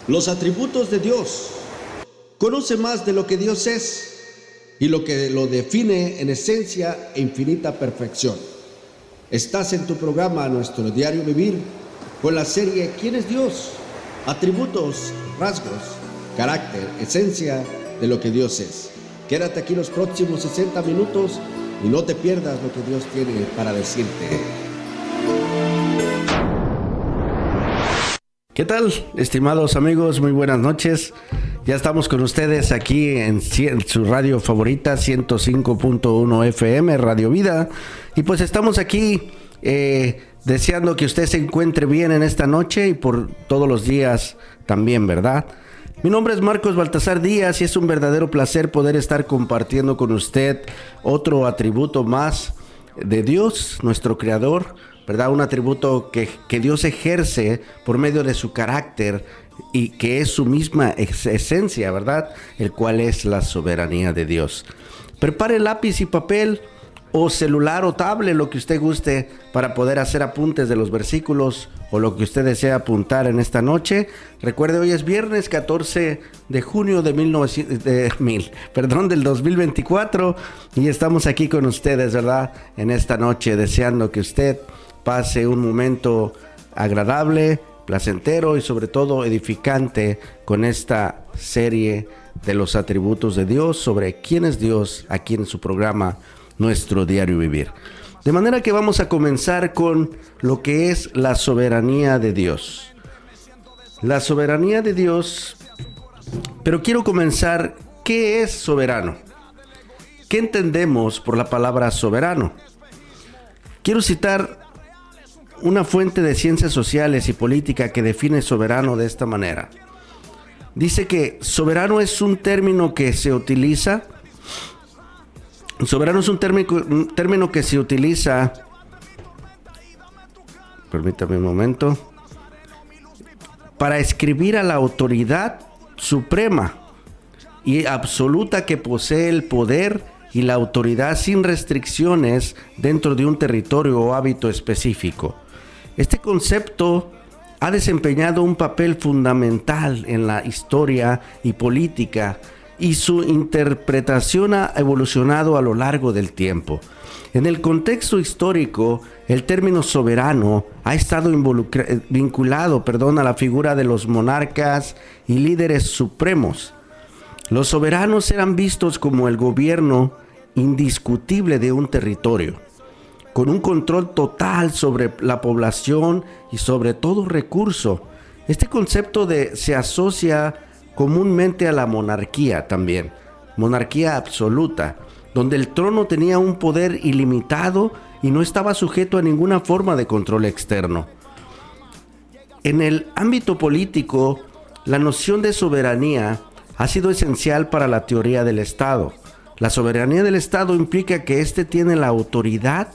Los atributos de Dios. Conoce más de lo que Dios es y lo que lo define en esencia e infinita perfección. Estás en tu programa Nuestro Diario Vivir con la serie ¿Quién es Dios? Atributos, rasgos, carácter, esencia de lo que Dios es. Quédate aquí los próximos 60 minutos y no te pierdas lo que Dios tiene para decirte. ¿Qué tal, estimados amigos? Muy buenas noches. Ya estamos con ustedes aquí en su radio favorita, 105.1 FM, Radio Vida. Y pues estamos aquí deseando que usted se encuentre bien en esta noche y por todos los días también, ¿verdad? Mi nombre es Marcos Baltasar Díaz y es un verdadero placer poder estar compartiendo con usted otro atributo más de Dios, nuestro Creador, ¿verdad? Un atributo que Dios ejerce por medio de su carácter y que es su misma esencia, ¿verdad? El cual es la soberanía de Dios. Prepare lápiz y papel o celular o tablet, lo que usted guste, para poder hacer apuntes de los versículos o lo que usted desea apuntar en esta noche. Recuerde, hoy es viernes 14 de junio del 2024 y estamos aquí con ustedes, ¿verdad? En esta noche, deseando que usted pase un momento agradable, placentero y sobre todo edificante con esta serie de los atributos de Dios, sobre quién es Dios, aquí en su programa Nuestro Diario Vivir. De manera que vamos a comenzar con lo que es la soberanía de Dios. La soberanía de Dios, pero quiero comenzar, ¿qué es soberano? ¿Qué entendemos por la palabra soberano? Quiero citar una fuente de ciencias sociales y política que define soberano de esta manera. Dice que soberano es un término que se utiliza. Soberano es un término que se utiliza. Permítame un momento. Para escribir a la autoridad suprema y absoluta que posee el poder y la autoridad sin restricciones dentro de un territorio o hábito específico. Este concepto ha desempeñado un papel fundamental en la historia y política y su interpretación ha evolucionado a lo largo del tiempo. En el contexto histórico, el término soberano ha estado vinculado a la figura de los monarcas y líderes supremos. Los soberanos eran vistos como el gobierno indiscutible de un territorio, con un control total sobre la población y sobre todo recurso. Este concepto se asocia comúnmente a la monarquía también, monarquía absoluta, donde el trono tenía un poder ilimitado y no estaba sujeto a ninguna forma de control externo. En el ámbito político, la noción de soberanía ha sido esencial para la teoría del Estado. La soberanía del Estado implica que éste tiene la autoridad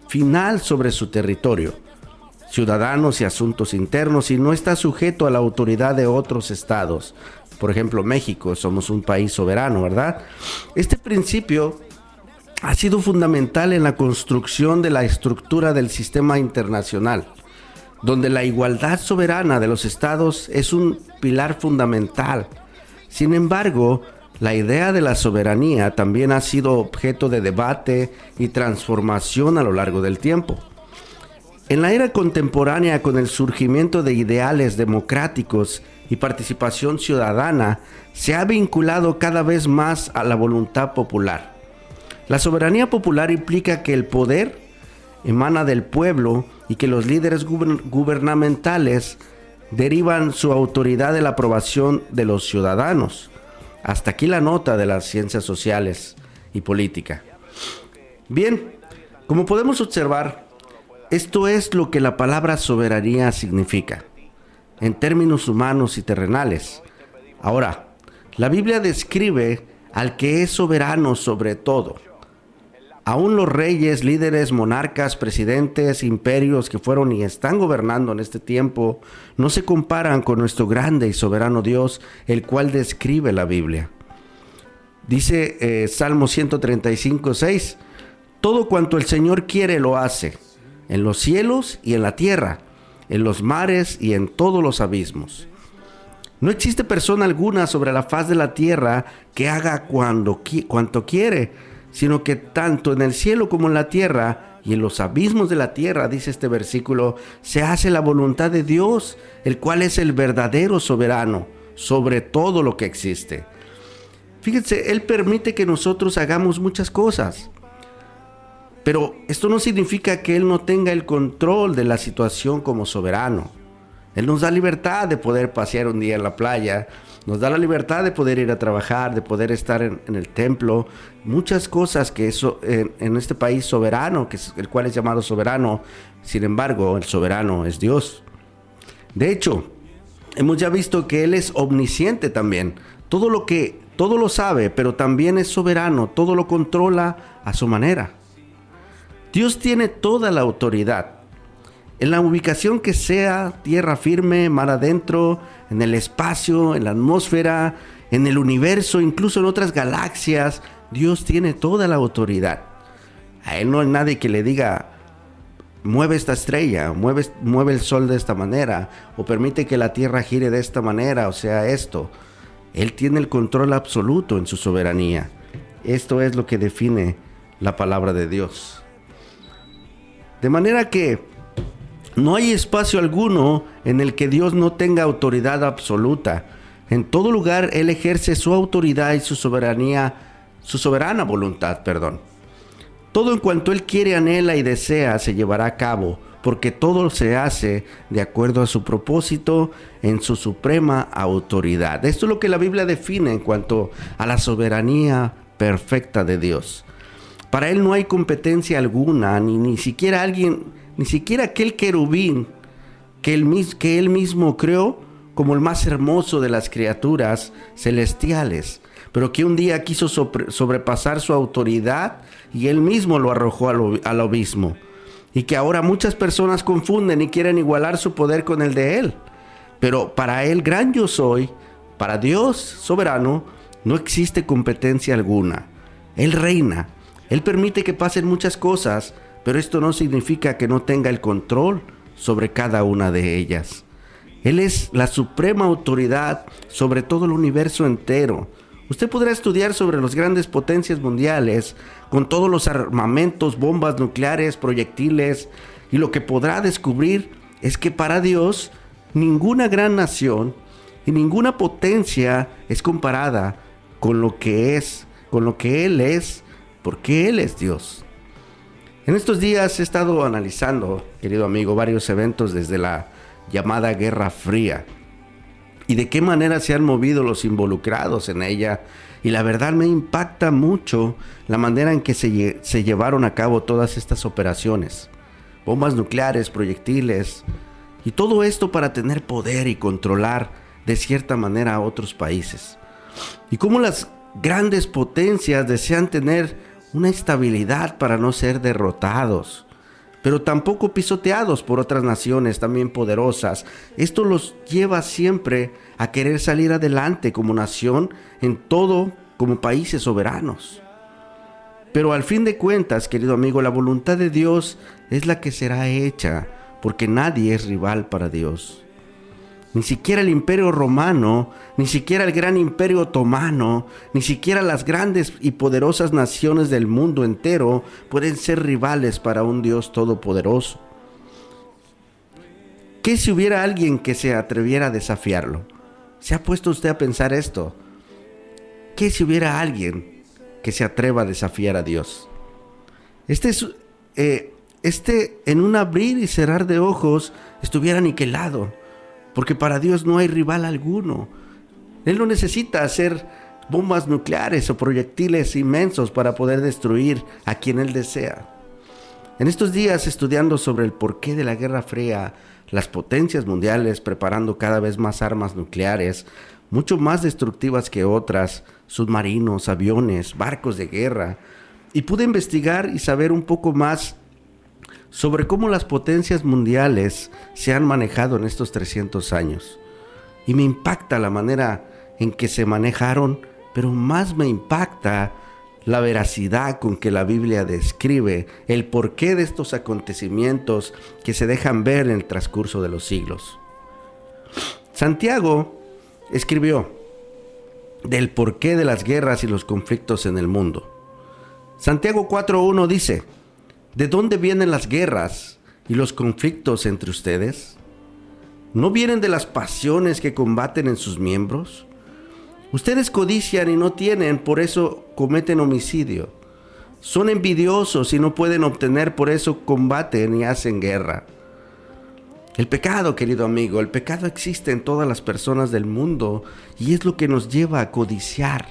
final sobre su territorio, ciudadanos y asuntos internos, y no está sujeto a la autoridad de otros estados. Por ejemplo, México, somos un país soberano, ¿verdad? Este principio ha sido fundamental en la construcción de la estructura del sistema internacional, donde la igualdad soberana de los estados es un pilar fundamental. Sin embargo, la idea de la soberanía también ha sido objeto de debate y transformación a lo largo del tiempo. En la era contemporánea, con el surgimiento de ideales democráticos y participación ciudadana, se ha vinculado cada vez más a la voluntad popular. La soberanía popular implica que el poder emana del pueblo y que los líderes gubernamentales derivan su autoridad de la aprobación de los ciudadanos. Hasta aquí la nota de las ciencias sociales y política. Bien, como podemos observar, esto es lo que la palabra soberanía significa, en términos humanos y terrenales. Ahora, la Biblia describe al que es soberano sobre todo. Aún los reyes, líderes, monarcas, presidentes, imperios que fueron y están gobernando en este tiempo, no se comparan con nuestro grande y soberano Dios, el cual describe la Biblia. Dice Salmo 135:6, todo cuanto el Señor quiere lo hace, en los cielos y en la tierra, en los mares y en todos los abismos. No existe persona alguna sobre la faz de la tierra que haga cuanto quiere, sino que tanto en el cielo como en la tierra y en los abismos de la tierra, dice este versículo, se hace la voluntad de Dios, el cual es el verdadero soberano sobre todo lo que existe. Fíjense, Él permite que nosotros hagamos muchas cosas, pero esto no significa que Él no tenga el control de la situación como soberano. Él nos da libertad de poder pasear un día en la playa, nos da la libertad de poder ir a trabajar, de poder estar en el templo, muchas cosas que eso en este país soberano, que es el cual es llamado soberano. Sin embargo, el soberano es Dios. De hecho, hemos ya visto que Él es omnisciente también. Todo lo sabe, pero también es soberano, todo lo controla a su manera. Dios tiene toda la autoridad. En la ubicación que sea, tierra firme, mar adentro, en el espacio, en la atmósfera, en el universo, incluso en otras galaxias, Dios tiene toda la autoridad. A Él no hay nadie que le diga, mueve esta estrella, mueve el sol de esta manera, o permite que la tierra gire de esta manera, o sea, esto. Él tiene el control absoluto en su soberanía. Esto es lo que define la palabra de Dios. De manera que no hay espacio alguno en el que Dios no tenga autoridad absoluta. En todo lugar Él ejerce su autoridad y su soberana voluntad. Todo en cuanto Él quiere, anhela y desea se llevará a cabo, porque todo se hace de acuerdo a su propósito en su suprema autoridad. Esto es lo que la Biblia define en cuanto a la soberanía perfecta de Dios. Para Él no hay competencia alguna, ni siquiera aquel querubín que él mismo creó como el más hermoso de las criaturas celestiales, pero que un día quiso sobrepasar su autoridad y Él mismo lo arrojó al abismo. Y que ahora muchas personas confunden y quieren igualar su poder con el de Él. Pero para el gran yo soy, para Dios soberano, no existe competencia alguna. Él reina, Él permite que pasen muchas cosas, pero esto no significa que no tenga el control sobre cada una de ellas. Él es la suprema autoridad sobre todo el universo entero. Usted podrá estudiar sobre las grandes potencias mundiales, con todos los armamentos, bombas nucleares, proyectiles, y lo que podrá descubrir es que para Dios ninguna gran nación y ninguna potencia es comparada con lo que Él es, porque Él es Dios. En estos días he estado analizando, querido amigo, varios eventos desde la llamada Guerra Fría y de qué manera se han movido los involucrados en ella, y la verdad me impacta mucho la manera en que se llevaron a cabo todas estas operaciones, bombas nucleares, proyectiles, y todo esto para tener poder y controlar de cierta manera a otros países, y cómo las grandes potencias desean tener una estabilidad para no ser derrotados, pero tampoco pisoteados por otras naciones también poderosas. Esto los lleva siempre a querer salir adelante como nación en todo, como países soberanos. Pero al fin de cuentas, querido amigo, la voluntad de Dios es la que será hecha, porque nadie es rival para Dios. Ni siquiera el imperio romano, ni siquiera el gran imperio otomano, ni siquiera las grandes y poderosas naciones del mundo entero pueden ser rivales para un Dios todopoderoso. ¿Qué si hubiera alguien que se atreviera a desafiarlo? ¿Se ha puesto usted a pensar esto? ¿Qué si hubiera alguien que se atreva a desafiar a Dios? En un abrir y cerrar de ojos estuviera aniquilado, porque para Dios no hay rival alguno. Él no necesita hacer bombas nucleares o proyectiles inmensos para poder destruir a quien Él desea. En estos días, estudiando sobre el porqué de la Guerra Fría, las potencias mundiales preparando cada vez más armas nucleares, mucho más destructivas que otras, submarinos, aviones, barcos de guerra, y pude investigar y saber un poco más sobre cómo las potencias mundiales se han manejado en estos 300 años. Y me impacta la manera en que se manejaron, pero más me impacta la veracidad con que la Biblia describe el porqué de estos acontecimientos que se dejan ver en el transcurso de los siglos. Santiago escribió del porqué de las guerras y los conflictos en el mundo. Santiago 4:1 dice: ¿de dónde vienen las guerras y los conflictos entre ustedes? ¿No vienen de las pasiones que combaten en sus miembros? Ustedes codician y no tienen, por eso cometen homicidio. Son envidiosos y no pueden obtener, por eso combaten y hacen guerra. El pecado, querido amigo, el pecado existe en todas las personas del mundo y es lo que nos lleva a codiciar.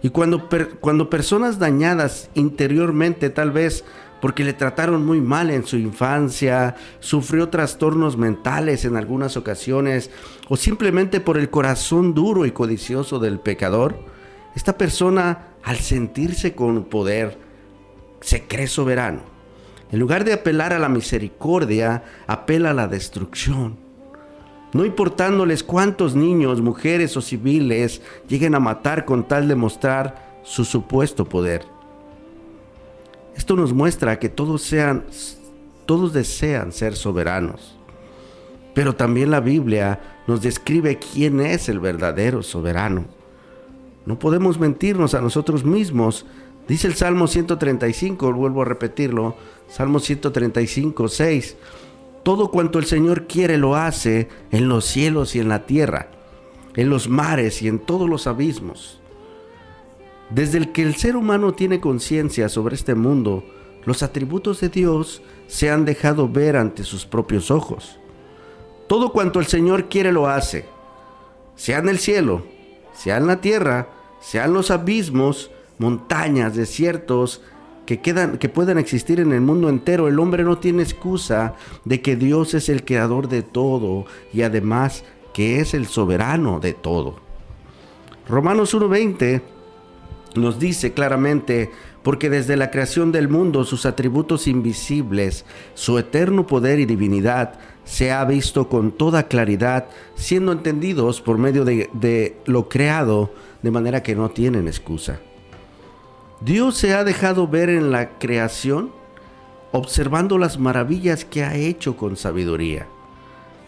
Y cuando personas dañadas interiormente, tal vez porque le trataron muy mal en su infancia, sufrió trastornos mentales en algunas ocasiones, o simplemente por el corazón duro y codicioso del pecador, esta persona, al sentirse con poder, se cree soberano. En lugar de apelar a la misericordia, apela a la destrucción. No importándoles cuántos niños, mujeres o civiles lleguen a matar con tal de mostrar su supuesto poder. Esto nos muestra que todos desean ser soberanos. Pero también la Biblia nos describe quién es el verdadero soberano. No podemos mentirnos a nosotros mismos. Dice el Salmo 135, vuelvo a repetirlo, Salmo 135, 6. Todo cuanto el Señor quiere lo hace en los cielos y en la tierra, en los mares y en todos los abismos. Desde el que el ser humano tiene conciencia sobre este mundo, los atributos de Dios se han dejado ver ante sus propios ojos. Todo cuanto el Señor quiere lo hace, sea en el cielo, sea en la tierra, sea en los abismos, montañas, desiertos, que puedan existir en el mundo entero. El hombre no tiene excusa de que Dios es el creador de todo y además que es el soberano de todo. Romanos 1:20 nos dice claramente: porque desde la creación del mundo sus atributos invisibles, su eterno poder y divinidad, se ha visto con toda claridad, siendo entendidos por medio de lo creado, de manera que no tienen excusa. Dios se ha dejado ver en la creación, observando las maravillas que ha hecho con sabiduría.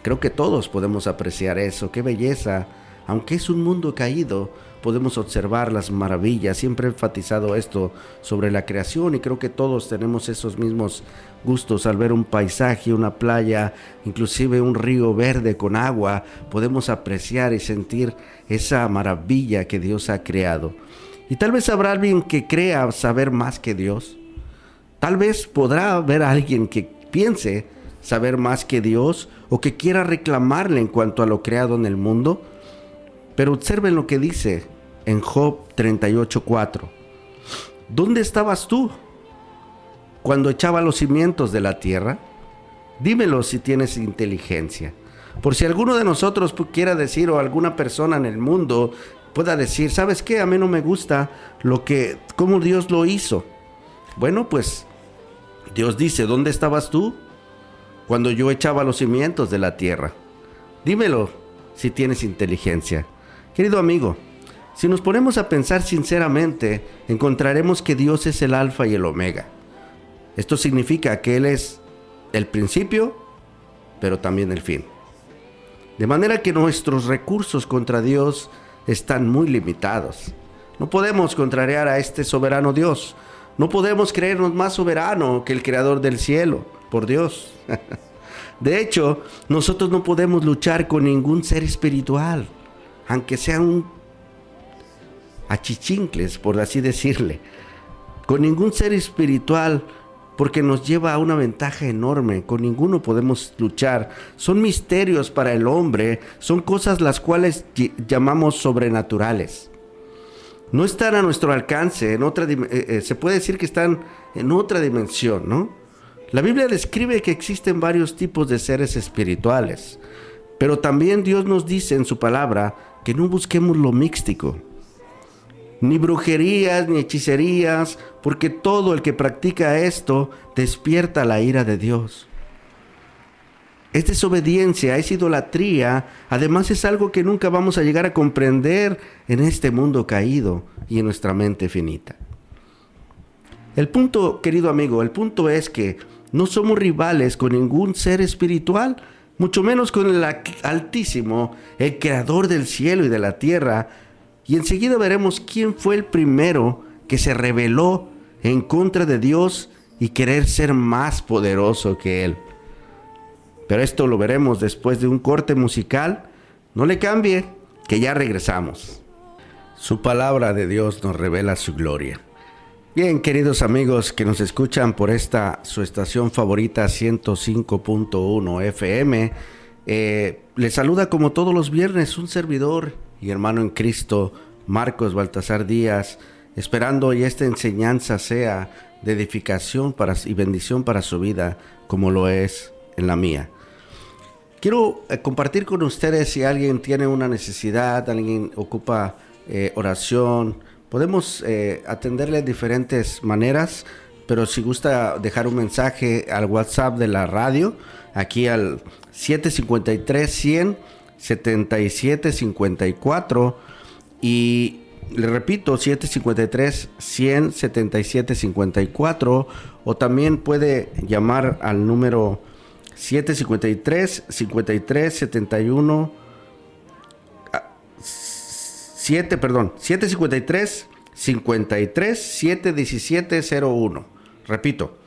Creo que todos podemos apreciar eso. ¡Qué belleza! Aunque es un mundo caído, podemos observar las maravillas. Siempre he enfatizado esto sobre la creación y creo que todos tenemos esos mismos gustos al ver un paisaje, una playa, inclusive un río verde con agua. Podemos apreciar y sentir esa maravilla que Dios ha creado. Y tal vez habrá alguien que crea saber más que Dios. Tal vez podrá haber alguien que piense saber más que Dios o que quiera reclamarle en cuanto a lo creado en el mundo. Pero observen lo que dice en Job 38:4. ¿Dónde estabas tú cuando echaba los cimientos de la tierra? Dímelo si tienes inteligencia. Por si alguno de nosotros quiera decir, o alguna persona en el mundo pueda decir: ¿sabes qué? A mí no me gusta cómo Dios lo hizo. Bueno, pues Dios dice: ¿dónde estabas tú cuando yo echaba los cimientos de la tierra? Dímelo si tienes inteligencia. Querido amigo, si nos ponemos a pensar sinceramente, encontraremos que Dios es el Alfa y el Omega. Esto significa que Él es el principio, pero también el fin. De manera que nuestros recursos contra Dios están muy limitados. No podemos contrariar a este soberano Dios. No podemos creernos más soberano que el creador del cielo, por Dios. De hecho, nosotros no podemos luchar con ningún ser espiritual, aunque sean achichincles, por así decirle. Con ningún ser espiritual, porque nos lleva a una ventaja enorme. Con ninguno podemos luchar. Son misterios para el hombre, son cosas las cuales llamamos sobrenaturales. No están a nuestro alcance, se puede decir que están en otra dimensión, ¿no? La Biblia describe que existen varios tipos de seres espirituales, pero también Dios nos dice en su palabra que no busquemos lo místico, ni brujerías, ni hechicerías, porque todo el que practica esto despierta la ira de Dios. Es desobediencia, es idolatría, además es algo que nunca vamos a llegar a comprender en este mundo caído y en nuestra mente finita. El punto, querido amigo, el punto es que no somos rivales con ningún ser espiritual, mucho menos con el Altísimo, el creador del cielo y de la tierra. Y enseguida veremos quién fue el primero que se rebeló en contra de Dios y querer ser más poderoso que Él. Pero esto lo veremos después de un corte musical. No le cambie, que ya regresamos. Su palabra de Dios nos revela su gloria. Bien, queridos amigos que nos escuchan por esta su estación favorita 105.1 FM, les saluda como todos los viernes un servidor y hermano en Cristo, Marcos Baltasar Díaz, esperando hoy esta enseñanza sea de edificación y bendición para su vida, como lo es en la mía. Quiero compartir con ustedes si alguien tiene una necesidad, alguien ocupa oración. Podemos atenderle de diferentes maneras, pero si gusta dejar un mensaje al WhatsApp de la radio, aquí al 753-100-7754, y le repito, 753-100-7754, o también puede llamar al número 753-5371 753-53-717-01. Repito,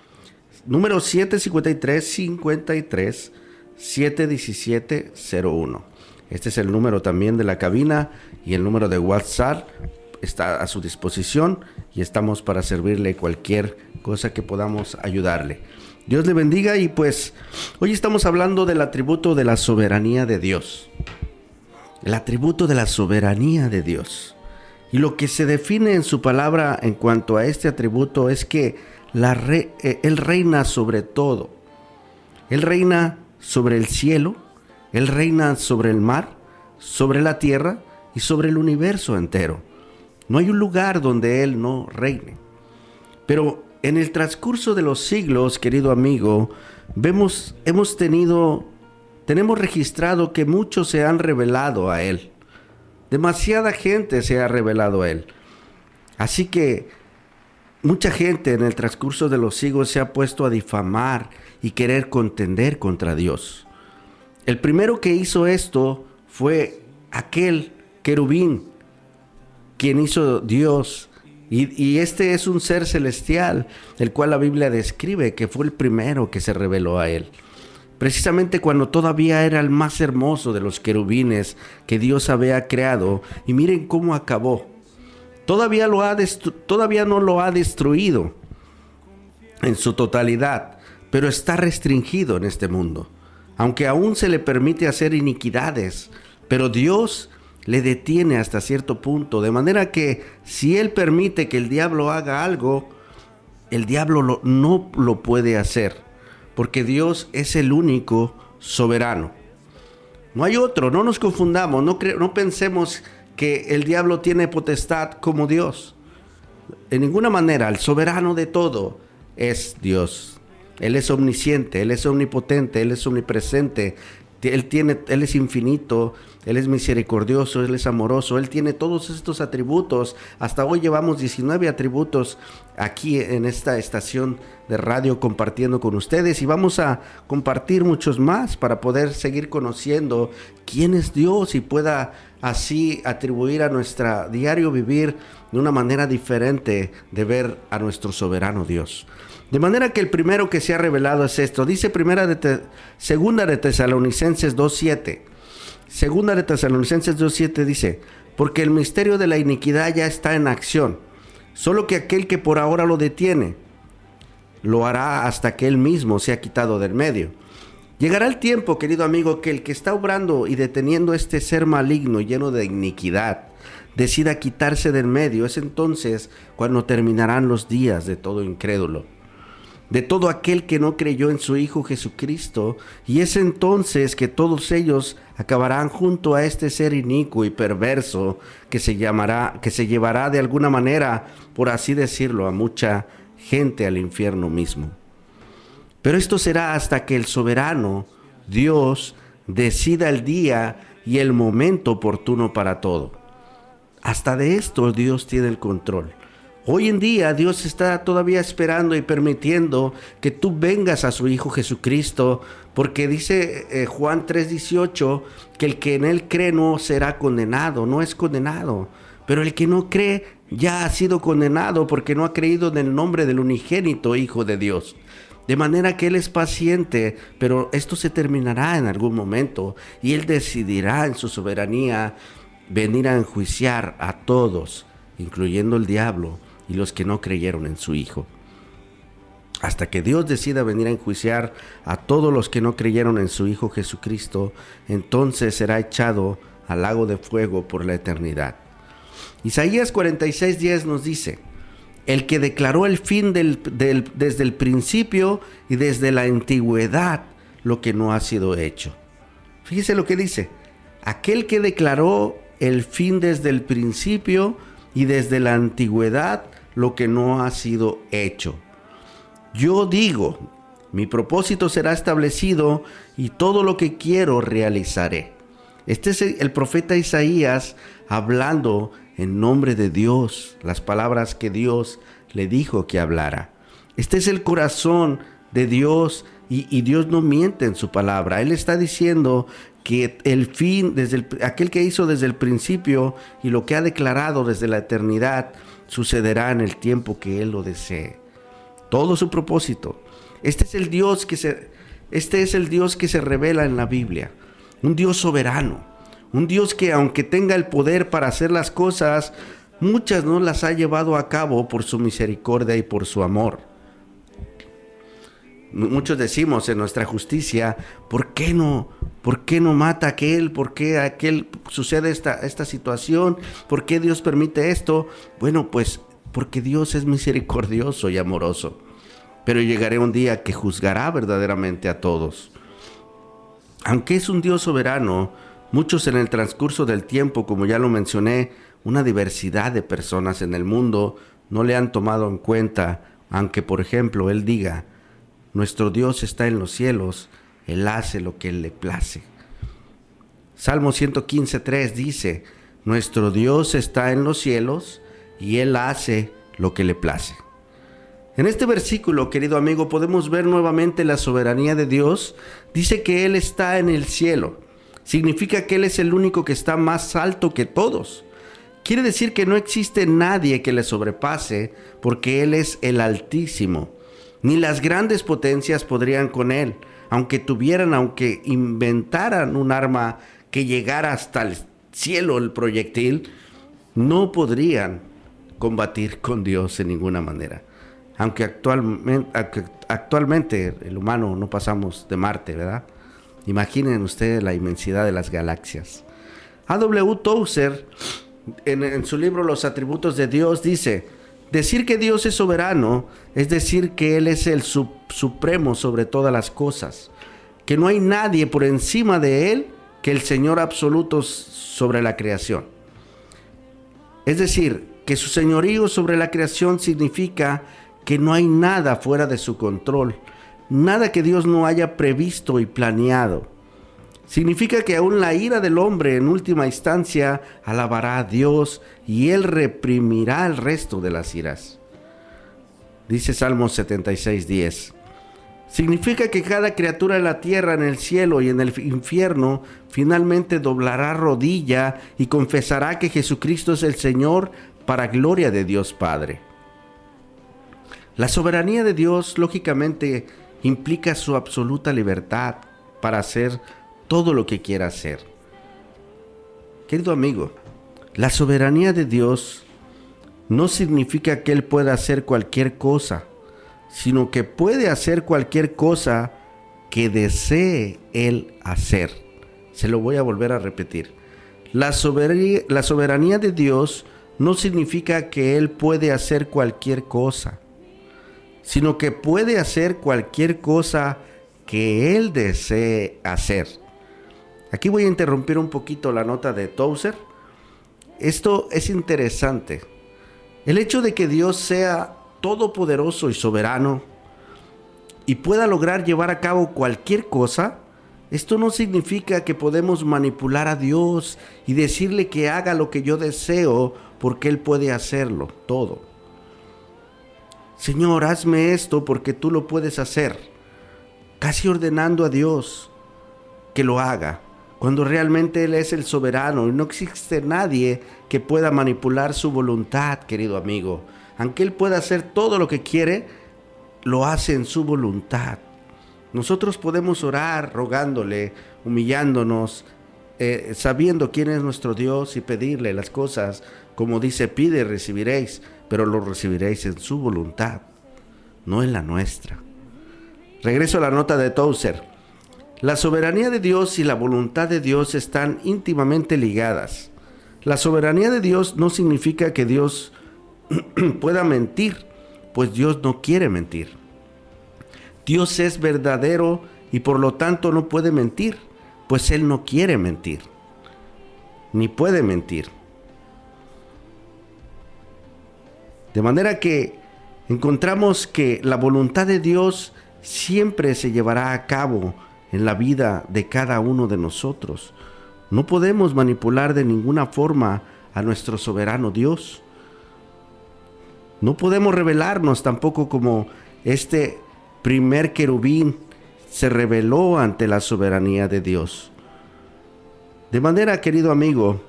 número 753-53-717-01. Este es el número también de la cabina y el número de WhatsApp está a su disposición y estamos para servirle cualquier cosa que podamos ayudarle. Dios le bendiga y pues hoy estamos hablando del atributo de la soberanía de Dios. El atributo de la soberanía de Dios. Y lo que se define en su palabra en cuanto a este atributo es que Él reina sobre todo. Él reina sobre el cielo, Él reina sobre el mar, sobre la tierra y sobre el universo entero. No hay un lugar donde Él no reine. Pero en el transcurso de los siglos, querido amigo, tenemos registrado que muchos se han revelado a Él. Demasiada gente se ha revelado a Él. Así que mucha gente en el transcurso de los siglos se ha puesto a difamar y querer contender contra Dios. El primero que hizo esto fue aquel querubín, quien hizo Dios. Y este es un ser celestial, el cual la Biblia describe que fue el primero que se reveló a Él. Precisamente cuando todavía era el más hermoso de los querubines que Dios había creado. Y miren cómo acabó. Todavía no lo ha destruido en su totalidad, pero está restringido en este mundo. Aunque aún se le permite hacer iniquidades, pero Dios le detiene hasta cierto punto, de manera que si Él permite que el diablo haga algo, el diablo no lo puede hacer, porque Dios es el único soberano. No hay otro, no nos confundamos, no pensemos que el diablo tiene potestad como Dios. En ninguna manera, el soberano de todo es Dios. Él es omnisciente, Él es omnipotente, Él es omnipresente. Él es infinito, Él es misericordioso, Él es amoroso, Él tiene todos estos atributos. Hasta hoy llevamos 19 atributos aquí en esta estación de radio compartiendo con ustedes y vamos a compartir muchos más para poder seguir conociendo quién es Dios y pueda así atribuir a nuestro diario vivir de una manera diferente de ver a nuestro soberano Dios. De manera que el primero que se ha revelado es esto. Dice Segunda de Tesalonicenses 2:7. Segunda de Tesalonicenses 2:7 dice: porque el misterio de la iniquidad ya está en acción, solo que aquel que por ahora lo detiene, lo hará hasta que él mismo sea quitado del medio. Llegará el tiempo, querido amigo, que el que está obrando y deteniendo este ser maligno lleno de iniquidad decida quitarse del medio. Es entonces cuando terminarán los días de todo incrédulo, de todo aquel que no creyó en su Hijo Jesucristo, y es entonces que todos ellos acabarán junto a este ser inicuo y perverso que se llevará de alguna manera, por así decirlo, a mucha gente al infierno mismo. Pero esto será hasta que el soberano Dios decida el día y el momento oportuno para todo. Hasta de esto Dios tiene el control. Hoy en día Dios está todavía esperando y permitiendo que tú vengas a su Hijo Jesucristo, porque dice Juan 3:18 que el que en Él cree no será condenado, no es condenado. Pero el que no cree ya ha sido condenado porque no ha creído en el nombre del unigénito Hijo de Dios. De manera que Él es paciente, pero esto se terminará en algún momento y Él decidirá en su soberanía venir a enjuiciar a todos, incluyendo el diablo y los que no creyeron en su Hijo. Hasta que Dios decida venir a enjuiciar a todos los que no creyeron en su Hijo Jesucristo, entonces será echado al lago de fuego por la eternidad. Isaías 46:10 nos dice: el que declaró el fin desde el principio y desde la antigüedad lo que no ha sido hecho. Fíjese lo que dice: aquel que declaró el fin desde el principio y desde la antigüedad lo que no ha sido hecho. Yo digo, mi propósito será establecido y todo lo que quiero realizaré. Este es el profeta Isaías hablando en nombre de Dios, las palabras que Dios le dijo que hablara. Este es el corazón de Dios y Dios no miente en su palabra. Él está diciendo que el fin, aquel que hizo desde el principio y lo que ha declarado desde la eternidad, sucederá en el tiempo que Él lo desee. Todo su propósito. Este es el Dios que se revela en la Biblia. Un Dios soberano. Un Dios que, aunque tenga el poder para hacer las cosas, muchas no las ha llevado a cabo por su misericordia y por su amor. Muchos decimos en nuestra justicia: ¿por qué no mata a aquel? ¿Por qué a aquel sucede esta situación? ¿Por qué Dios permite esto? Bueno, pues porque Dios es misericordioso y amoroso. Pero llegará un día que juzgará verdaderamente a todos. Aunque es un Dios soberano, muchos en el transcurso del tiempo, como ya lo mencioné, una diversidad de personas en el mundo no le han tomado en cuenta, aunque por ejemplo Él diga: nuestro Dios está en los cielos, Él hace lo que Él le place. Salmo 115:3 dice: nuestro Dios está en los cielos y Él hace lo que le place. En este versículo, querido amigo, podemos ver nuevamente la soberanía de Dios. Dice que Él está en el cielo. Significa que Él es el único que está más alto que todos. Quiere decir que no existe nadie que le sobrepase, porque Él es el Altísimo. Ni las grandes potencias podrían con Él, aunque inventaran un arma que llegara hasta el cielo, el proyectil, no podrían combatir con Dios en ninguna manera. Aunque actualmente el humano no pasamos de Marte, ¿verdad? Imaginen ustedes la inmensidad de las galaxias. A.W. Tozer, en su libro Los atributos de Dios, dice: decir que Dios es soberano es decir que Él es el supremo sobre todas las cosas, que no hay nadie por encima de Él que el Señor absoluto sobre la creación. Es decir, que su señorío sobre la creación significa que no hay nada fuera de su control, nada que Dios no haya previsto y planeado. Significa que aún la ira del hombre en última instancia alabará a Dios y Él reprimirá el resto de las iras. Dice Salmo 76:10. Significa que cada criatura en la tierra, en el cielo y en el infierno finalmente doblará rodilla y confesará que Jesucristo es el Señor para gloria de Dios Padre. La soberanía de Dios, lógicamente, implica su absoluta libertad para hacer todo lo que quiera hacer. Querido amigo, la soberanía de Dios no significa que Él pueda hacer cualquier cosa, sino que puede hacer cualquier cosa que desee Él hacer. Se lo voy a volver a repetir. La soberanía de Dios no significa que Él puede hacer cualquier cosa, sino que puede hacer cualquier cosa que Él desee hacer. Aquí voy a interrumpir un poquito la nota de Tozer. Esto es interesante. El hecho de que Dios sea todopoderoso y soberano y pueda lograr llevar a cabo cualquier cosa, esto no significa que podemos manipular a Dios y decirle que haga lo que yo deseo porque Él puede hacerlo todo. Señor, hazme esto porque tú lo puedes hacer. Casi ordenando a Dios que lo haga, cuando realmente Él es el soberano y no existe nadie que pueda manipular su voluntad, querido amigo. Aunque Él pueda hacer todo lo que quiere, lo hace en su voluntad. Nosotros podemos orar rogándole, humillándonos, sabiendo quién es nuestro Dios y pedirle las cosas, como dice, pide y recibiréis, pero lo recibiréis en su voluntad, no en la nuestra. Regreso a la nota de Tozer. La soberanía de Dios y la voluntad de Dios están íntimamente ligadas. La soberanía de Dios no significa que Dios pueda mentir, pues Dios no quiere mentir. Dios es verdadero y por lo tanto no puede mentir, pues Él no quiere mentir, ni puede mentir. De manera que encontramos que la voluntad de Dios siempre se llevará a cabo en la vida de cada uno de nosotros. No podemos manipular de ninguna forma a nuestro soberano Dios. No podemos rebelarnos tampoco como este primer querubín se rebeló ante la soberanía de Dios. De manera, querido amigo,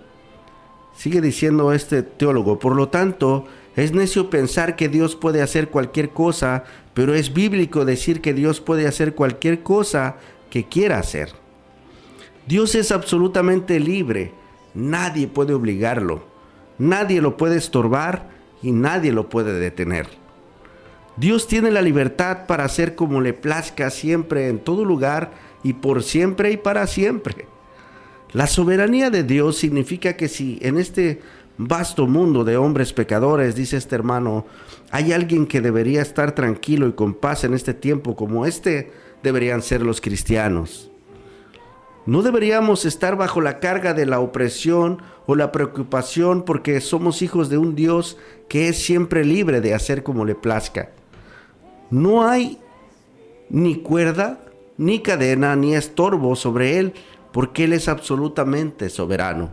sigue diciendo este teólogo, por lo tanto, es necio pensar que Dios puede hacer cualquier cosa, pero es bíblico decir que Dios puede hacer cualquier cosa que quiera hacer. Dios es absolutamente libre, nadie puede obligarlo, nadie lo puede estorbar y nadie lo puede detener. Dios tiene la libertad para hacer como le plazca siempre, en todo lugar y por siempre y para siempre. La soberanía de Dios significa que si en este vasto mundo de hombres pecadores, dice este hermano, hay alguien que debería estar tranquilo y con paz en este tiempo como este, deberían ser los cristianos. No deberíamos estar bajo la carga de la opresión o la preocupación porque somos hijos de un Dios que es siempre libre de hacer como le plazca. No hay ni cuerda, ni cadena, ni estorbo sobre Él porque Él es absolutamente soberano.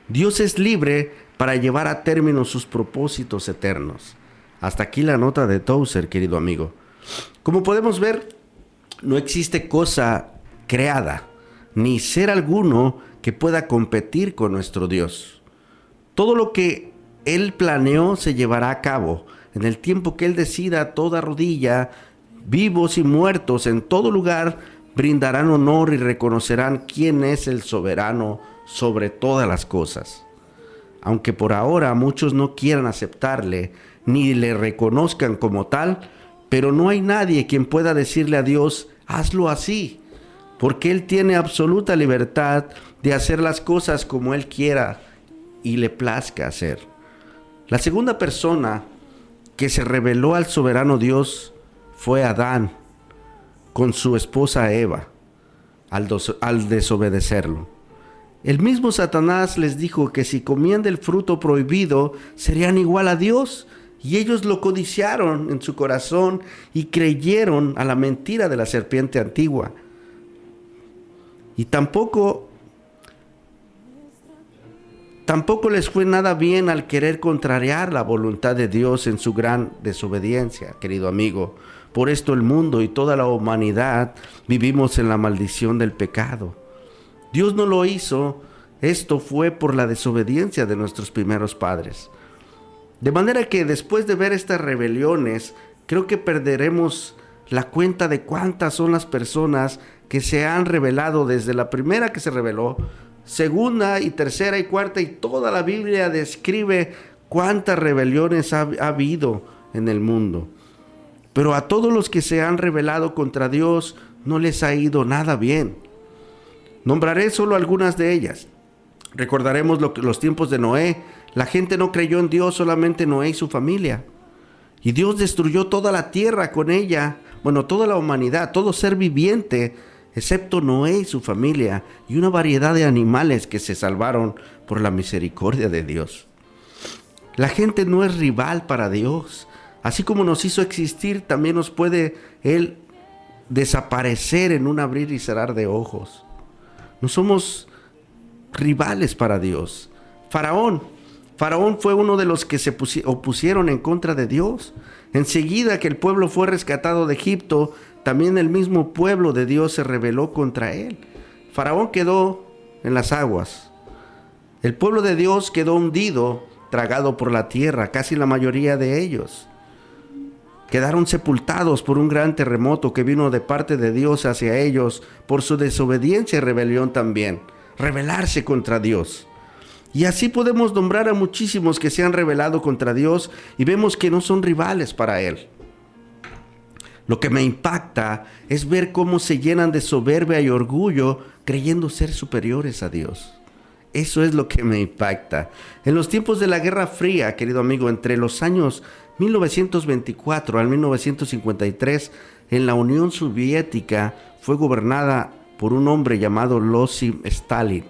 Dios es libre para llevar a término sus propósitos eternos. Hasta aquí la nota de Tozer, querido amigo. Como podemos ver, no existe cosa creada, ni ser alguno que pueda competir con nuestro Dios. Todo lo que Él planeó se llevará a cabo. En el tiempo que Él decida, toda rodilla, vivos y muertos, en todo lugar, brindarán honor y reconocerán quién es el soberano sobre todas las cosas. Aunque por ahora muchos no quieran aceptarle, ni le reconozcan como tal, pero no hay nadie quien pueda decirle a Dios, hazlo así, porque Él tiene absoluta libertad de hacer las cosas como Él quiera y le plazca hacer. La segunda persona que se rebeló al soberano Dios fue Adán con su esposa Eva al desobedecerlo. El mismo Satanás les dijo que si comían del fruto prohibido serían igual a Dios. Y ellos lo codiciaron en su corazón y creyeron a la mentira de la serpiente antigua. Y tampoco les fue nada bien al querer contrariar la voluntad de Dios en su gran desobediencia, querido amigo. Por esto el mundo y toda la humanidad vivimos en la maldición del pecado. Dios no lo hizo, esto fue por la desobediencia de nuestros primeros padres. De manera que después de ver estas rebeliones, creo que perderemos la cuenta de cuántas son las personas que se han rebelado desde la primera que se rebeló, segunda y tercera y cuarta, y toda la Biblia describe cuántas rebeliones ha habido en el mundo. Pero a todos los que se han rebelado contra Dios no les ha ido nada bien. Nombraré solo algunas de ellas. Recordaremos los tiempos de Noé. La gente no creyó en Dios, solamente Noé y su familia. Y Dios destruyó toda la tierra con ella, toda la humanidad, todo ser viviente, excepto Noé y su familia, y una variedad de animales que se salvaron por la misericordia de Dios. La gente no es rival para Dios. Así como nos hizo existir, también nos puede Él desaparecer en un abrir y cerrar de ojos. No somos rivales para Dios. Faraón fue uno de los que se opusieron en contra de Dios. Enseguida que el pueblo fue rescatado de Egipto, también el mismo pueblo de Dios se rebeló contra él. Faraón quedó en las aguas. El pueblo de Dios quedó hundido, tragado por la tierra, casi la mayoría de ellos. Quedaron sepultados por un gran terremoto que vino de parte de Dios hacia ellos por su desobediencia y rebelión también, rebelarse contra Dios. Y así podemos nombrar a muchísimos que se han rebelado contra Dios y vemos que no son rivales para Él. Lo que me impacta es ver cómo se llenan de soberbia y orgullo creyendo ser superiores a Dios. Eso es lo que me impacta. En los tiempos de la Guerra Fría, querido amigo, entre los años 1924 al 1953, en la Unión Soviética fue gobernada por un hombre llamado Iosif Stalin.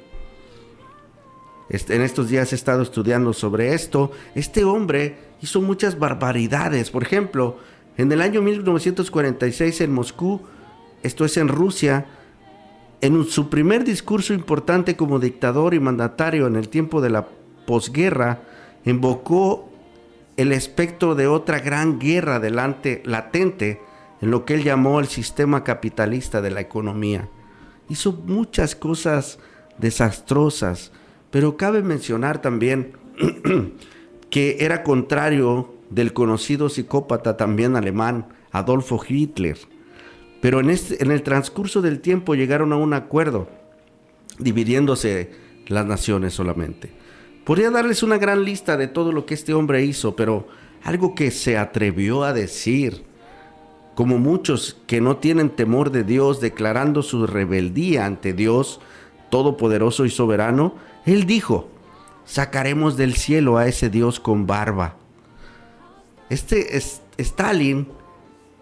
En estos días he estado estudiando sobre esto. Este hombre hizo muchas barbaridades. Por ejemplo, en el año 1946 en Moscú, esto es en Rusia, en su primer discurso importante como dictador y mandatario en el tiempo de la posguerra, invocó el espectro de otra gran guerra latente en lo que él llamó el sistema capitalista de la economía. Hizo muchas cosas desastrosas, pero cabe mencionar también que era contrario del conocido psicópata también alemán, Adolfo Hitler. Pero en el transcurso del tiempo llegaron a un acuerdo, dividiéndose las naciones solamente. Podría darles una gran lista de todo lo que este hombre hizo, pero algo que se atrevió a decir, como muchos que no tienen temor de Dios, declarando su rebeldía ante Dios todopoderoso y soberano, él dijo: sacaremos del cielo a ese Dios con barba. Stalin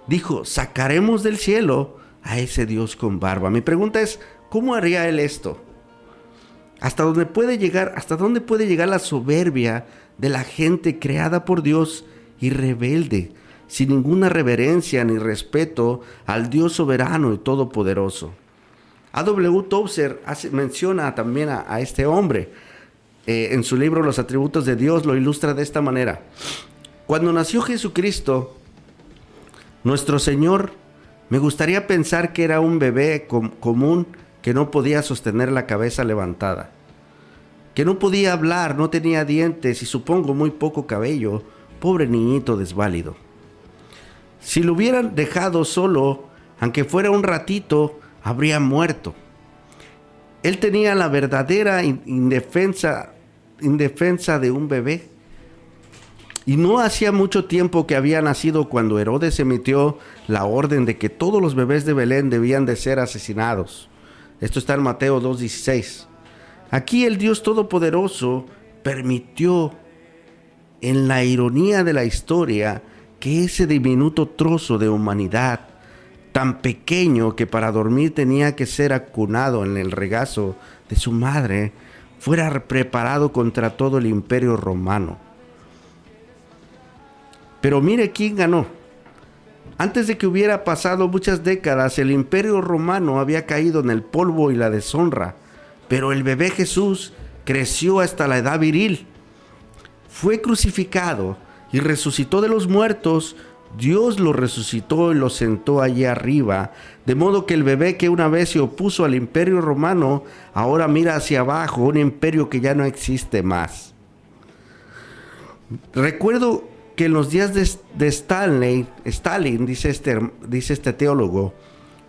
dijo: sacaremos del cielo a ese Dios con barba. Mi pregunta es, ¿cómo haría él esto? ¿Hasta dónde puede llegar la soberbia de la gente creada por Dios y rebelde, sin ninguna reverencia ni respeto al Dios soberano y todopoderoso? A.W. Tozer menciona también a este hombre. En su libro Los atributos de Dios lo ilustra de esta manera: cuando nació Jesucristo, nuestro Señor, me gustaría pensar que era un bebé común que no podía sostener la cabeza levantada, que no podía hablar, no tenía dientes y supongo muy poco cabello, pobre niñito desválido. Si lo hubieran dejado solo, aunque fuera un ratito, habría muerto. Él tenía la verdadera indefensa de un bebé. Y no hacía mucho tiempo que había nacido cuando Herodes emitió la orden de que todos los bebés de Belén debían de ser asesinados. Esto está en Mateo 2:16. Aquí el Dios Todopoderoso permitió, en la ironía de la historia, que ese diminuto trozo de humanidad, tan pequeño que para dormir tenía que ser acunado en el regazo de su madre, fuera preparado contra todo el imperio romano. Pero mire quién ganó. Antes de que hubiera pasado muchas décadas, el imperio romano había caído en el polvo y la deshonra, pero el bebé Jesús creció hasta la edad viril. Fue crucificado y resucitó de los muertos. Dios lo resucitó y lo sentó allí arriba, de modo que el bebé que una vez se opuso al imperio romano, ahora mira hacia abajo, un imperio que ya no existe más. Recuerdo que en los días de Stalin, dice este teólogo,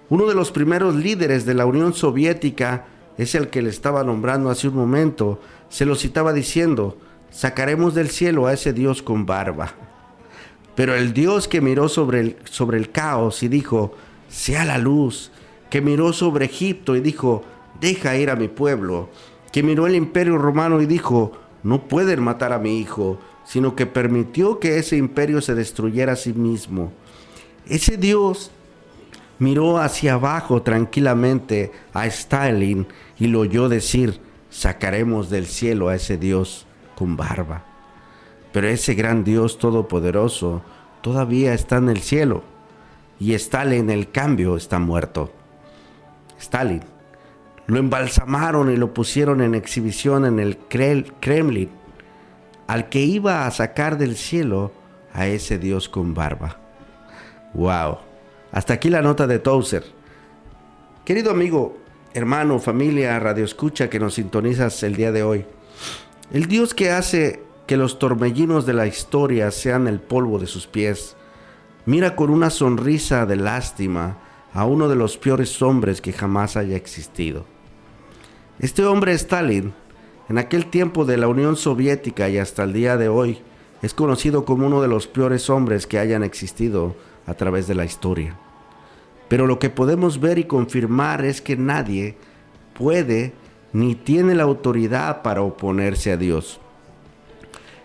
uno de los primeros líderes de la Unión Soviética, es el que le estaba nombrando hace un momento, se lo citaba diciendo: sacaremos del cielo a ese Dios con barba. Pero el Dios que miró sobre el caos y dijo: sea la luz, que miró sobre Egipto y dijo: deja ir a mi pueblo, que miró el imperio romano y dijo: no pueden matar a mi hijo, sino que permitió que ese imperio se destruyera a sí mismo. Ese Dios miró hacia abajo tranquilamente a Stalin y lo oyó decir: sacaremos del cielo a ese Dios con barba. Pero ese gran Dios todopoderoso todavía está en el cielo, y Stalin, en cambio, está muerto. Stalin lo embalsamaron y lo pusieron en exhibición en el Kremlin. Al que iba a sacar del cielo, a ese Dios con barba. Wow. Hasta aquí la nota de Tozer. Querido amigo, hermano, familia, radioescucha que nos sintonizas el día de hoy. El Dios que hace que los torbellinos de la historia sean el polvo de sus pies, mira con una sonrisa de lástima a uno de los peores hombres que jamás haya existido. Este hombre, Stalin, en aquel tiempo de la Unión Soviética y hasta el día de hoy, es conocido como uno de los peores hombres que hayan existido a través de la historia. Pero lo que podemos ver y confirmar es que nadie puede ni tiene la autoridad para oponerse a Dios.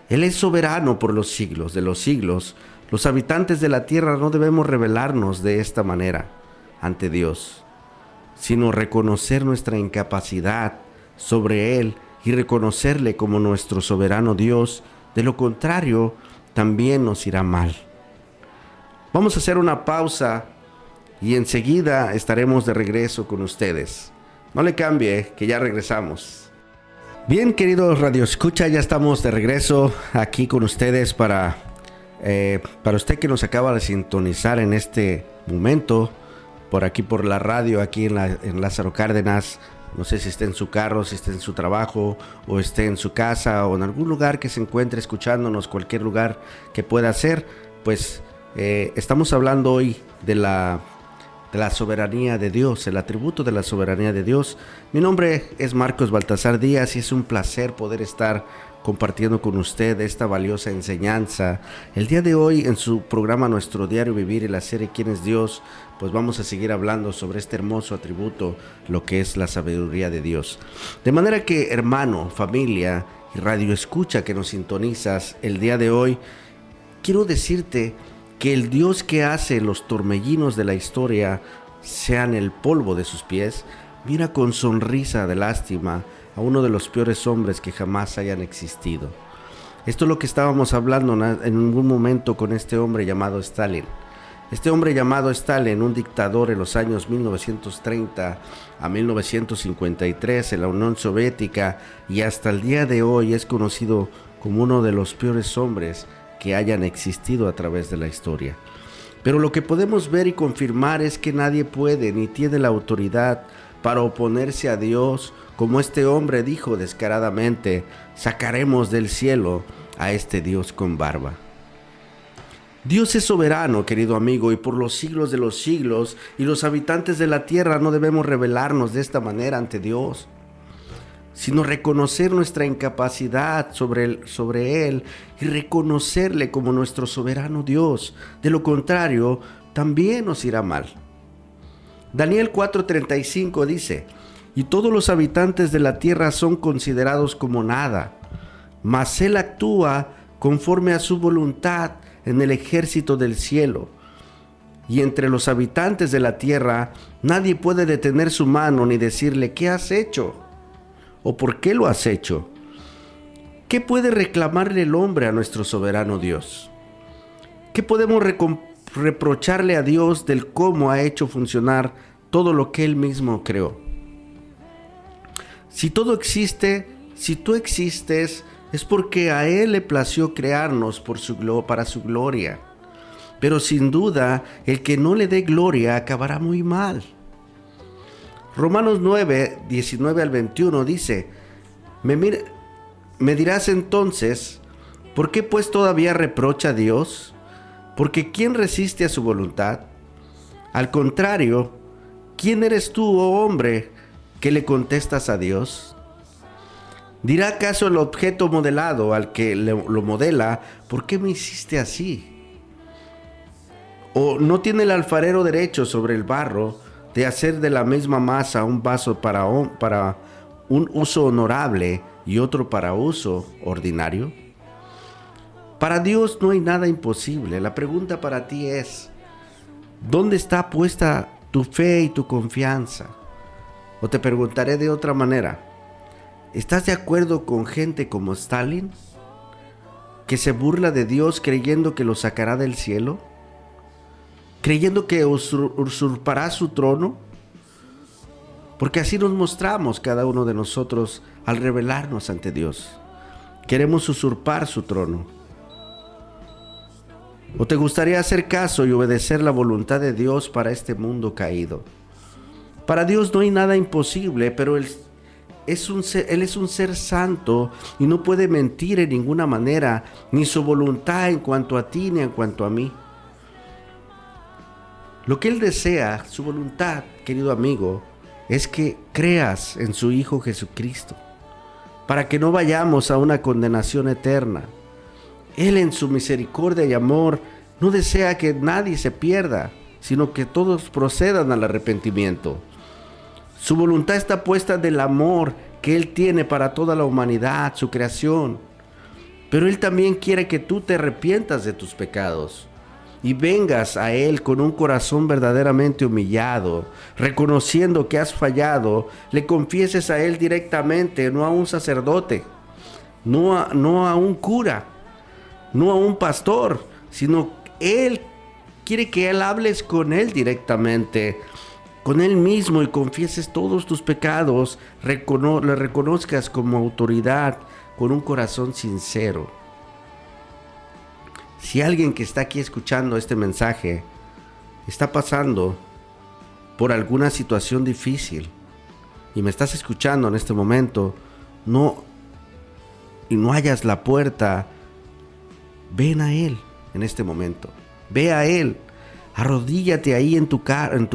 Él es soberano por los siglos de los siglos. Los habitantes de la tierra no debemos rebelarnos de esta manera ante Dios, sino reconocer nuestra incapacidad sobre Él y reconocerle como nuestro soberano Dios. De lo contrario, también nos irá mal. Vamos a hacer una pausa y enseguida estaremos de regreso con ustedes. No le cambie, que ya regresamos. Bien, queridos radioescucha, ya estamos de regreso aquí con ustedes para usted que nos acaba de sintonizar en este momento, por aquí por la radio, aquí en Lázaro Cárdenas. No sé si esté en su carro, si esté en su trabajo, o esté en su casa, o en algún lugar que se encuentre escuchándonos, cualquier lugar que pueda ser. Pues estamos hablando hoy de la soberanía de Dios, el atributo de la soberanía de Dios. Mi nombre es Marcos Baltasar Díaz y es un placer poder estar compartiendo con usted esta valiosa enseñanza. El día de hoy en su programa Nuestro Diario Vivir y la serie ¿Quién es Dios? Pues vamos a seguir hablando sobre este hermoso atributo, lo que es la sabiduría de Dios. De manera que, hermano, familia y radioescucha que nos sintonizas el día de hoy, quiero decirte que el Dios que hace los torbellinos de la historia sean el polvo de sus pies, mira con sonrisa de lástima a uno de los peores hombres que jamás hayan existido. Esto es lo que estábamos hablando en un momento con este hombre llamado Stalin. Este hombre llamado Stalin, un dictador en los años 1930 a 1953 en la Unión Soviética, y hasta el día de hoy es conocido como uno de los peores hombres que hayan existido a través de la historia. Pero lo que podemos ver y confirmar es que nadie puede ni tiene la autoridad para oponerse a Dios, como este hombre dijo descaradamente: sacaremos del cielo a este Dios con barba. Dios es soberano, querido amigo, y por los siglos de los siglos, y los habitantes de la tierra no debemos rebelarnos de esta manera ante Dios, sino reconocer nuestra incapacidad sobre Él y reconocerle como nuestro soberano Dios. De lo contrario, también nos irá mal. Daniel 4:35 dice: y todos los habitantes de la tierra son considerados como nada, mas Él actúa conforme a su voluntad en el ejército del cielo. Y entre los habitantes de la tierra nadie puede detener su mano ni decirle: ¿qué has hecho? ¿O por qué lo has hecho? ¿Qué puede reclamarle el hombre a nuestro soberano Dios? ¿Qué podemos reprocharle a Dios del cómo ha hecho funcionar todo lo que Él mismo creó? Si todo existe, si tú existes, es porque a Él le plació crearnos para su gloria. Pero sin duda, el que no le dé gloria acabará muy mal. Romanos 9, 19 al 21 dice: me dirás entonces, ¿por qué pues todavía reprocha a Dios? Porque ¿quién resiste a su voluntad? Al contrario, ¿quién eres tú, oh hombre, que le contestas a Dios? ¿Dirá acaso el objeto modelado al que lo modela: ¿por qué me hiciste así? ¿O no tiene el alfarero derecho sobre el barro de hacer de la misma masa un vaso para un uso honorable y otro para uso ordinario? Para Dios no hay nada imposible. La pregunta para ti es: ¿dónde está puesta tu fe y tu confianza? O te preguntaré de otra manera: ¿estás de acuerdo con gente como Stalin, que se burla de Dios creyendo que lo sacará del cielo? ¿Creyendo que usurpará su trono? Porque así nos mostramos cada uno de nosotros al rebelarnos ante Dios. Queremos usurpar su trono. ¿O te gustaría hacer caso y obedecer la voluntad de Dios para este mundo caído? Para Dios no hay nada imposible, pero Él es un ser santo y no puede mentir en ninguna manera, ni su voluntad en cuanto a ti ni en cuanto a mí. Lo que Él desea, su voluntad, querido amigo, es que creas en su Hijo Jesucristo, para que no vayamos a una condenación eterna. Él en su misericordia y amor no desea que nadie se pierda, sino que todos procedan al arrepentimiento. Su voluntad está puesta en el amor que Él tiene para toda la humanidad, su creación. Pero Él también quiere que tú te arrepientas de tus pecados y vengas a Él con un corazón verdaderamente humillado, reconociendo que has fallado, le confieses a Él directamente, no a un sacerdote, no a un cura, no a un pastor, sino Él quiere que Él hables con Él directamente, con Él mismo, y confieses todos tus pecados, le reconozcas como autoridad con un corazón sincero. Si alguien que está aquí escuchando este mensaje está pasando por alguna situación difícil y me estás escuchando en este momento, no hallas la puerta, ven a Él en este momento. Ve a Él, arrodíllate ahí en tu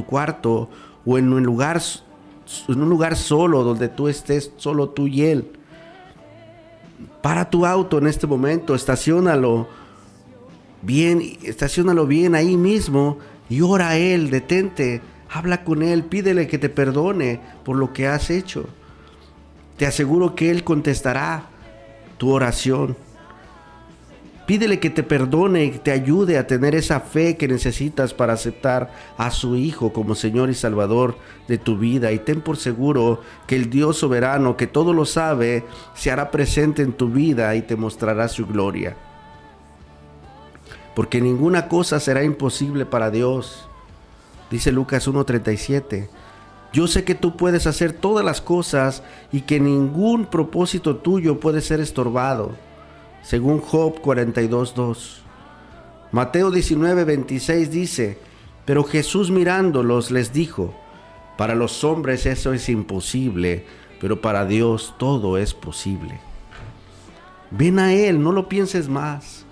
cuarto o en un lugar solo donde tú estés, solo tú y Él. Para tu auto en este momento, estaciónalo bien ahí mismo y ora a Él, detente, habla con Él, pídele que te perdone por lo que has hecho. Te aseguro que Él contestará tu oración. Pídele que te perdone y que te ayude a tener esa fe que necesitas para aceptar a su Hijo como Señor y Salvador de tu vida. Y ten por seguro que el Dios soberano, que todo lo sabe, se hará presente en tu vida y te mostrará su gloria. Porque ninguna cosa será imposible para Dios. Dice Lucas 1:37. Yo sé que tú puedes hacer todas las cosas y que ningún propósito tuyo puede ser estorbado. Según Job 42:2. Mateo 19:26 dice: pero Jesús mirándolos les dijo: para los hombres eso es imposible, pero para Dios todo es posible. Ven a Él, no lo pienses más.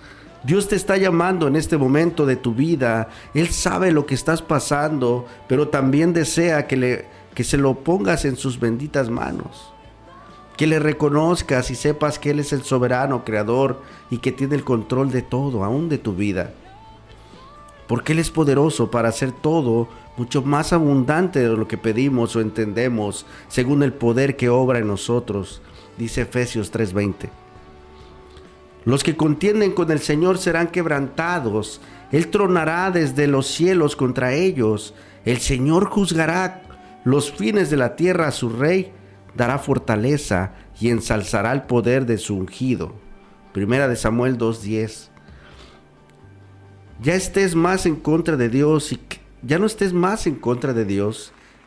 Dios te está llamando en este momento de tu vida. Él sabe lo que estás pasando, pero también desea que se lo pongas en sus benditas manos. Que le reconozcas y sepas que Él es el soberano creador y que tiene el control de todo, aún de tu vida. Porque Él es poderoso para hacer todo mucho más abundante de lo que pedimos o entendemos, según el poder que obra en nosotros, dice Efesios 3:20. Los que contienden con el Señor serán quebrantados. Él tronará desde los cielos contra ellos. El Señor juzgará los fines de la tierra a su rey. Dará fortaleza y ensalzará el poder de su ungido. Primera de Samuel 2:10. Ya no estés más en contra de Dios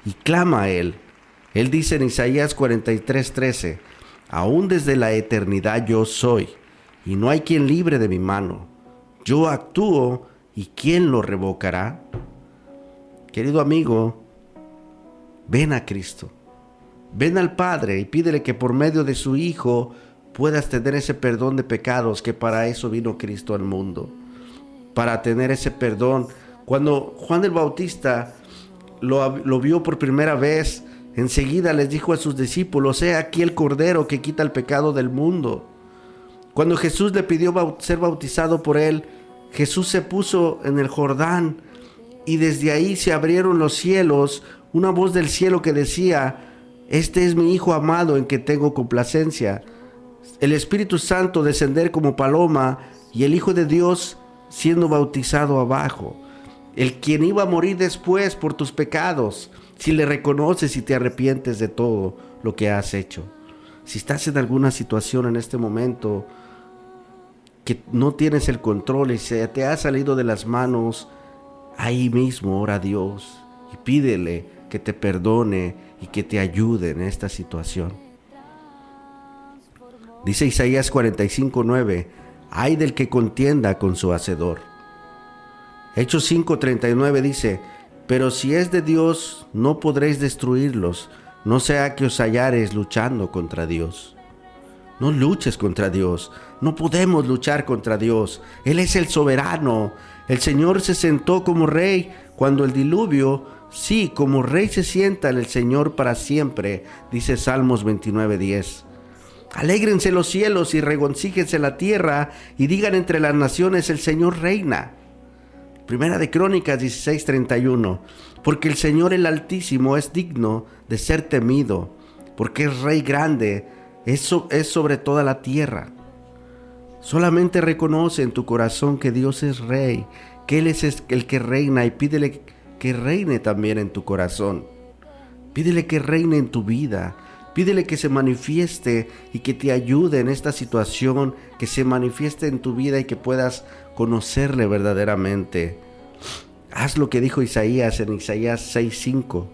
y clama a Él. Él dice en Isaías 43:13: aún desde la eternidad yo soy, y no hay quien libre de mi mano. Yo actúo, ¿y quién lo revocará? Querido amigo, ven a Cristo. Ven al Padre y pídele que por medio de su Hijo puedas tener ese perdón de pecados, que para eso vino Cristo al mundo. Para tener ese perdón. Cuando Juan el Bautista lo vio por primera vez, enseguida les dijo a sus discípulos: he aquí el Cordero que quita el pecado del mundo. Cuando Jesús le pidió ser bautizado por él, Jesús se puso en el Jordán y desde ahí se abrieron los cielos, una voz del cielo que decía: este es mi Hijo amado en que tengo complacencia. El Espíritu Santo descender como paloma y el Hijo de Dios siendo bautizado abajo. El quien iba a morir después por tus pecados, si le reconoces y te arrepientes de todo lo que has hecho. Si estás en alguna situación en este momento que no tienes el control y se te ha salido de las manos, ahí mismo ora a Dios y pídele que te perdone y que te ayude en esta situación. Dice Isaías 45:9: ay del que contienda con su hacedor. Hechos 5:39 dice: pero si es de Dios, no podréis destruirlos, no sea que os hallareis luchando contra Dios. No luches contra Dios, no podemos luchar contra Dios. Él es el soberano. El Señor se sentó como rey cuando el diluvio, sí, como rey se sienta en el Señor para siempre, dice Salmos 29:10. Alégrense los cielos y regoncíjense la tierra, y digan entre las naciones: el Señor reina. Primera de Crónicas 16:31. Porque el Señor el Altísimo es digno de ser temido, porque es Rey grande, es sobre toda la tierra. Solamente reconoce en tu corazón que Dios es Rey, que Él es el que reina, y pídele que reine también en tu corazón. Pídele que reine en tu vida. Pídele que se manifieste y que te ayude en esta situación, que se manifieste en tu vida y que puedas conocerle verdaderamente. Haz lo que dijo Isaías en Isaías 6:5.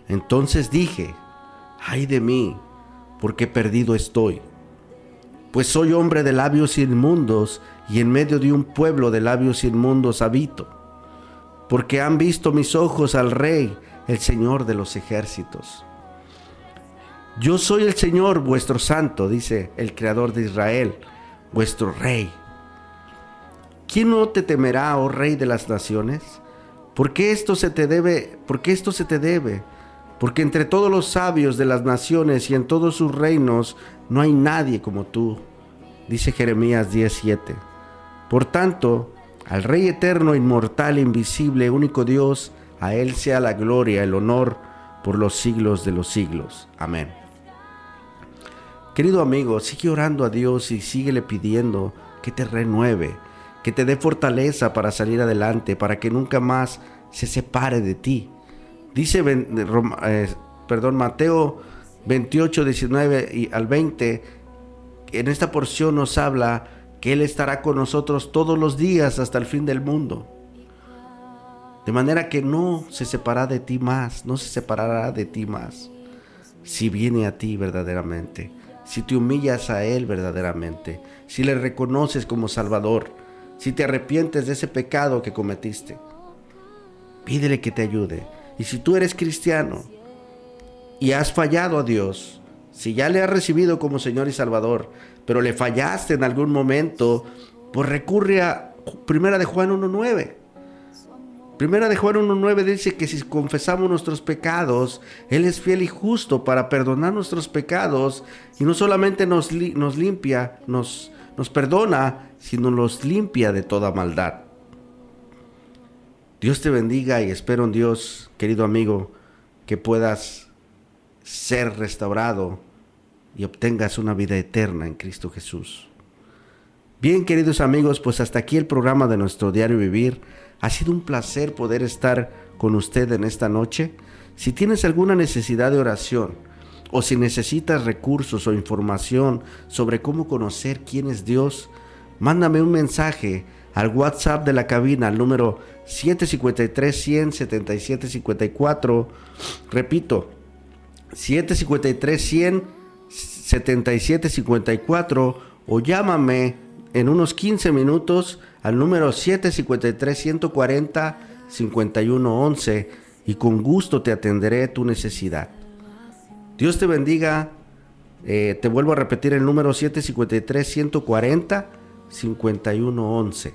Entonces dije: ay de mí, porque perdido estoy, pues soy hombre de labios inmundos, y en medio de un pueblo de labios inmundos habito. Porque han visto mis ojos al Rey, el Señor de los ejércitos. Yo soy el Señor vuestro santo, dice el Creador de Israel, vuestro Rey. ¿Quién no te temerá, oh Rey de las naciones? ¿Por qué esto se te debe? Porque entre todos los sabios de las naciones y en todos sus reinos no hay nadie como tú, dice Jeremías 10:7. Por tanto, al Rey eterno, inmortal, invisible, único Dios, a Él sea la gloria, el honor, por los siglos de los siglos. Amén. Querido amigo, sigue orando a Dios y síguele pidiendo que te renueve, que te dé fortaleza para salir adelante, para que nunca más se separe de ti. Dice Mateo 28:19 al 20, en esta porción nos habla que Él estará con nosotros todos los días hasta el fin del mundo. De manera que no se separará de ti más, si viene a ti verdaderamente, si te humillas a Él verdaderamente, si le reconoces como Salvador, si te arrepientes de ese pecado que cometiste. Pídele que te ayude. Y si tú eres cristiano y has fallado a Dios, si ya le has recibido como Señor y Salvador, pero le fallaste en algún momento, pues recurre a Primera de Juan 1:9. Primera de Juan 1:9 dice que si confesamos nuestros pecados, Él es fiel y justo para perdonar nuestros pecados, y no solamente nos limpia, nos perdona, sino nos limpia de toda maldad. Dios te bendiga, y espero en Dios, querido amigo, que puedas ser restaurado y obtengas una vida eterna en Cristo Jesús. Bien, queridos amigos, pues hasta aquí el programa de nuestro Diario Vivir. Ha sido un placer poder estar con usted en esta noche. Si tienes alguna necesidad de oración, o si necesitas recursos o información sobre cómo conocer quién es Dios, mándame un mensaje al WhatsApp de la cabina al número 753-100-7754. Repito, 753-100-7754, o llámame en unos 15 minutos al número 753-140-5111, y con gusto te atenderé tu necesidad. Dios te bendiga. Te vuelvo a repetir el número 753-140-5111.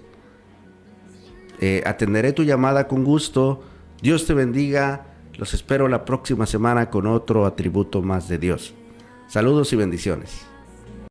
Atenderé tu llamada con gusto. Dios te bendiga. Los espero la próxima semana con otro atributo más de Dios. Saludos y bendiciones.